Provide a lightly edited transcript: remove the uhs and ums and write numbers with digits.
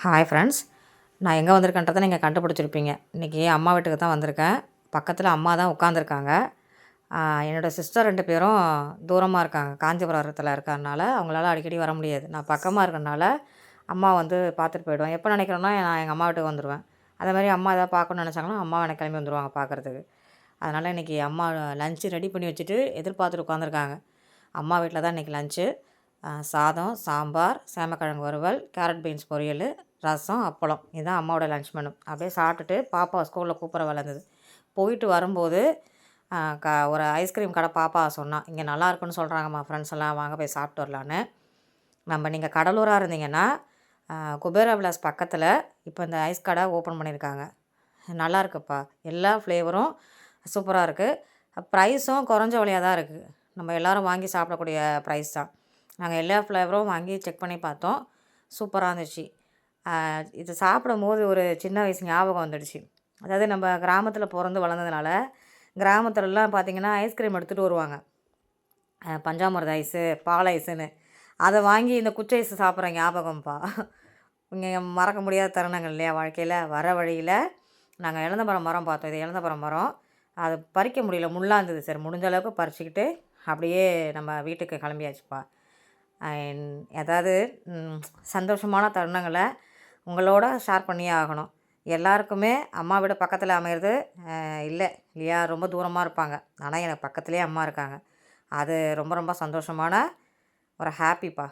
Hi friends. நான் எங்கே வந்திருக்கேன்றதை நீங்கள் கண்டுபிடிச்சிருப்பீங்க. இன்றைக்கி அம்மா வீட்டுக்கு தான் வந்திருக்கேன். பக்கத்தில் அம்மா தான் உட்காந்துருக்காங்க. என்னோடய சிஸ்டர் 2 பேரும் தூரமாக இருக்காங்க. காஞ்சிபுரத்தில் இருக்கறனால அவங்களால அடிக்கடி வர முடியாது. நான் பக்கமாக இருக்கறனால அம்மா வந்து பார்த்துட்டு போயிடுவேன். எப்போ நினைக்கிறேன்னா நான் எங்கள் அம்மா வீட்டுக்கு வந்துடுவேன். அதேமாதிரி அம்மா எதாவது பார்க்கணுன்னு நினச்சாங்கன்னா அம்மாவும் எனக்கு கிளம்பி வந்துடுவாங்க பார்க்குறதுக்கு. அதனால் இன்றைக்கி அம்மா லஞ்சு ரெடி பண்ணி வச்சுட்டு எதிர்பார்த்துட்டு உட்காந்துருக்காங்க. அம்மா வீட்டில் தான் இன்றைக்கி லஞ்சு. சாதம், சாம்பார், சேமக்கிழங்கு வறுவல், கேரட் பீன்ஸ் பொரியல், ரசம், அப்பளம். இதுதான் அம்மாவோட லன்ச் மெனு. அப்படியே சாப்பிட்டுட்டு பாப்பாவை ஸ்கூலில் கூப்பிட்ற வேலை இருந்தது. போயிட்டு வரும்போது ஒரு ஐஸ்கிரீம் கடை பாப்பா சொன்னா, "இங்கே நல்லாயிருக்குன்னு சொல்கிறாங்கம்மா ஃப்ரெண்ட்ஸ் எல்லாம், வாங்க போய் சாப்பிட்டு வரலான்னு." நீங்கள் கடலூராக இருந்தீங்கன்னா குபேரா விலாஸ் பக்கத்தில் இப்போ இந்த ஐஸ் கடை ஓப்பன் பண்ணியிருக்காங்க. நல்லாயிருக்குப்பா. எல்லா ஃப்ளேவரும் சூப்பராக இருக்குது. ப்ரைஸும் குறைஞ்ச விலையாக தான் இருக்குது. நம்ம எல்லோரும் வாங்கி சாப்பிடக்கூடிய ப்ரைஸ் தான். நாங்கள் எல்லா ஃப்ளேவரும் வாங்கி செக் பண்ணி பார்த்தோம். சூப்பராக இருந்துச்சு. இது சாப்பிடும்போது ஒரு சின்ன வயசு ஞாபகம் வந்துடுச்சு. அதாவது நம்ம கிராமத்தில் பிறந்து வளர்ந்ததுனால, கிராமத்துலலாம் பார்த்திங்கன்னா ஐஸ்கிரீம் எடுத்துகிட்டு வருவாங்க. பஞ்சாமிர்த ஐஸு, பால் ஐஸுன்னு. அதை வாங்கி இந்த குச்சி ஐஸு சாப்பிட்ற ஞாபகம்ப்பா. இங்கே மறக்க முடியாத தருணங்கள் இல்லையா வாழ்க்கையில். வர வழியில் நாங்கள் இலந்தப்பழம் மரம் பார்த்தோம். இது இலந்தப்பழம் மரம். அது பறிக்க முடியல, முள்ளா இருந்தது. சரி, முடிஞ்ச அளவுக்கு பறிச்சுக்கிட்டு அப்படியே நம்ம வீட்டுக்கு கிளம்பியாச்சுப்பா. ஏதாவது சந்தோஷமான தருணங்களை உங்களோட ஷேர் பண்ணியே ஆகணும். எல்லாருக்குமே அம்மா வீடு பக்கத்தில் அமையிறது இல்லையா? ரொம்ப தூரமாக இருப்பாங்க. ஆனால் எனக்கு பக்கத்துலேயே அம்மா இருக்காங்க. அது ரொம்ப ரொம்ப சந்தோஷமான ஒரு ஹாப்பிப்பா.